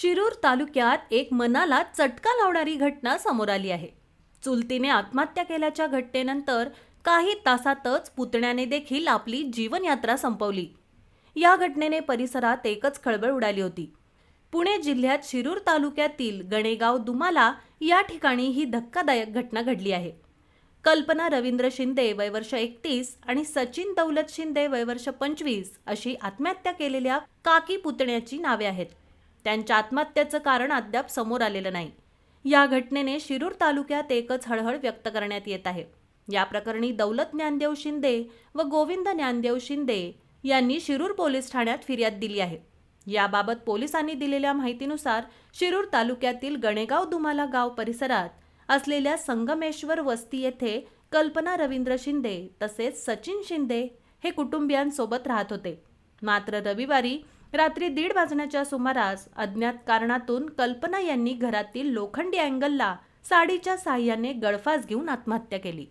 शिरूर तालुक्यात एक मनाला चटका लावणारी घटना समोर आली आहे. चुलतीने आत्महत्या केल्याच्या घटनेनंतर काही तासातच पुतण्याने देखील आपली जीवनयात्रा संपवली. या घटनेने परिसरात एकच खळबळ उडाली होती. पुणे जिल्ह्यात शिरूर तालुक्यातील गणेगाव दुमाला या ठिकाणी ही धक्कादायक घटना घडली आहे. कल्पना रवींद्र शिंदे वय वर्ष 31 आणि सचिन दौलत शिंदे वय वर्ष 25 अशी आत्महत्या केलेल्या काकी पुतण्याची नावे आहेत. त्यांच्या आत्महत्येचं कारण अद्याप समोर आलेलं नाही. या घटनेने शिरूर तालुक्यात एकच हळहळ व्यक्त करण्यात येत आहे. या प्रकरणी दौलत ज्ञानदेव शिंदे व गोविंद ज्ञानदेव शिंदे यांनी शिरूर पोलीस ठाण्यात फिर्याद दिली आहे. याबाबत पोलिसांनी दिलेल्या माहितीनुसार शिरूर तालुक्यातील गणेगाव दुमाला गाव परिसरात असलेल्या संगमेश्वर वस्ती येथे कल्पना रवींद्र शिंदे तसेच सचिन शिंदे हे कुटुंबियांसोबत राहत होते. मात्र रविवारी रात्री 1:30 वाजण्याच्या सुमारास अज्ञात कारणातून कल्पना यांनी घरातील लोखंडी अँगलला साडीच्या साहाय्याने गळफास घेऊन आत्महत्या केली.